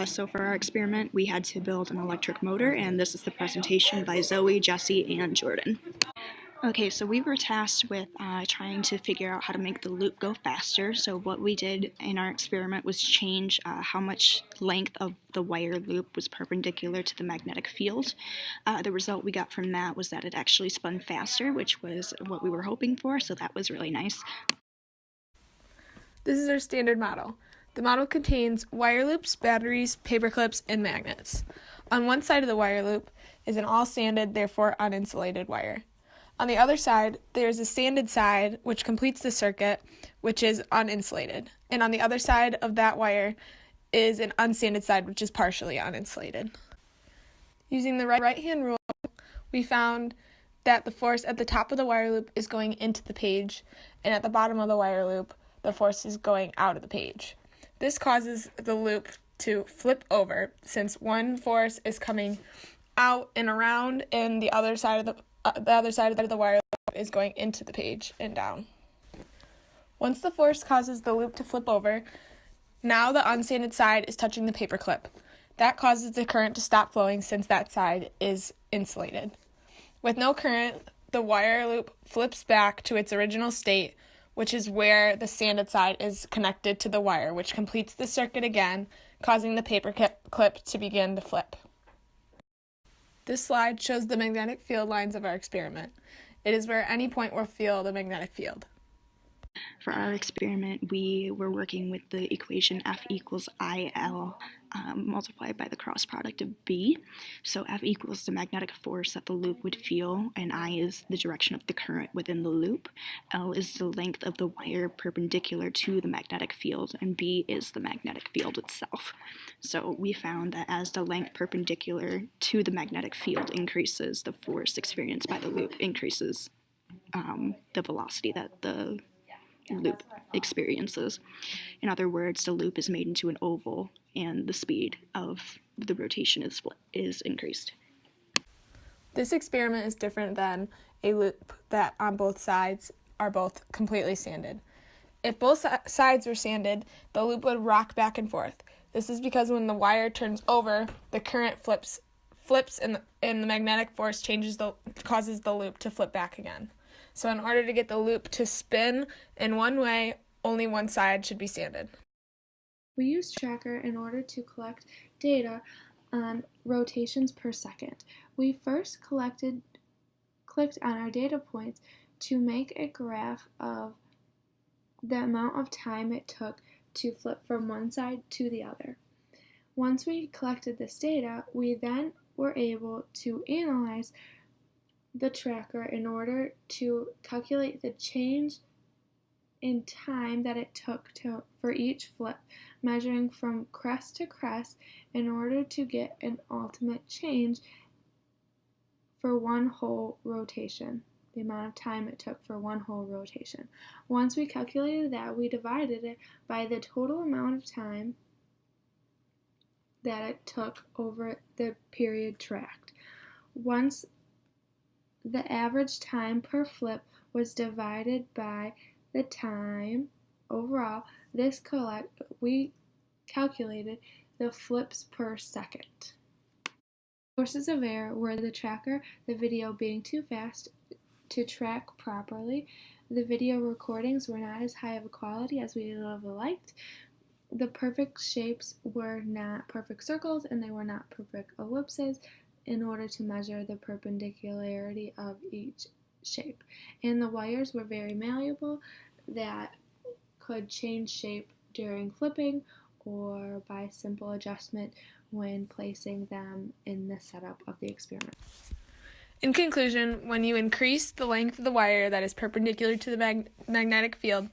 So for our experiment, we had to build an electric motor, and this is the presentation by Zoe, Jesse, and Jordan. Okay, so we were tasked with trying to figure out how to make the loop go faster. So what we did in our experiment was change how much length of the wire loop was perpendicular to the magnetic field. The result we got from that was that it actually spun faster, which was what we were hoping for, so that was really nice. This is our standard model. The model contains wire loops, batteries, paper clips, and magnets. On one side of the wire loop is an all-sanded, therefore uninsulated wire. On the other side, there is a sanded side, which completes the circuit, which is uninsulated. And on the other side of that wire is an unsanded side, which is partially uninsulated. Using the right-hand rule, we found that the force at the top of the wire loop is going into the page, and at the bottom of the wire loop, the force is going out of the page. This causes the loop to flip over, since one force is coming out and around, and the other side of the wire loop is going into the page and down. Once the force causes the loop to flip over, now the unsanded side is touching the paper clip. That causes the current to stop flowing since that side is insulated. With no current, the wire loop flips back to its original state, which is where the sanded side is connected to the wire, which completes the circuit again, causing the paper clip to begin to flip. This slide shows the magnetic field lines of our experiment. It is where any point will feel the magnetic field. For our experiment, we were working with the equation F equals IL multiplied by the cross product of B. So F equals the magnetic force that the loop would feel, and I is the direction of the current within the loop. L is the length of the wire perpendicular to the magnetic field, and B is the magnetic field itself. So we found that as the length perpendicular to the magnetic field increases, the force experienced by the loop increases the velocity that the loop experiences. In other words, the loop is made into an oval and the speed of the rotation is increased. This experiment is different than a loop that on both sides are both completely sanded. If both sides were sanded, the loop would rock back and forth. This is because when the wire turns over, the current flips and the magnetic force causes the loop to flip back again. So in order to get the loop to spin in one way, only one side should be sanded. We used Tracker in order to collect data on rotations per second. We first clicked on our data points to make a graph of the amount of time it took to flip from one side to the other. Once we collected this data, we then were able to analyze the tracker in order to calculate the change in time that it took for each flip, measuring from crest to crest in order to get an ultimate change for one whole rotation, the amount of time it took for one whole rotation. Once we calculated that, we divided it by the total amount of time that it took over the period tracked. Once the average time per flip was divided by the time overall, we calculated the flips per second. Sources of error were the tracker, the video being too fast to track properly, the video recordings were not as high of a quality as we would have liked, the perfect shapes were not perfect circles, and they were not perfect ellipses in order to measure the perpendicularity of each shape. And the wires were very malleable that could change shape during flipping or by simple adjustment when placing them in the setup of the experiment. In conclusion, when you increase the length of the wire that is perpendicular to the magnetic field,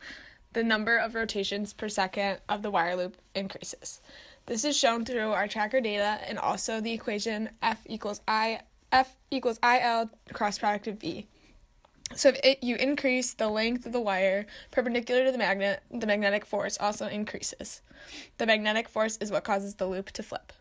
the number of rotations per second of the wire loop increases. This is shown through our tracker data and also the equation F equals IL cross product of B. So if you increase the length of the wire perpendicular to the magnet, the magnetic force also increases. The magnetic force is what causes the loop to flip.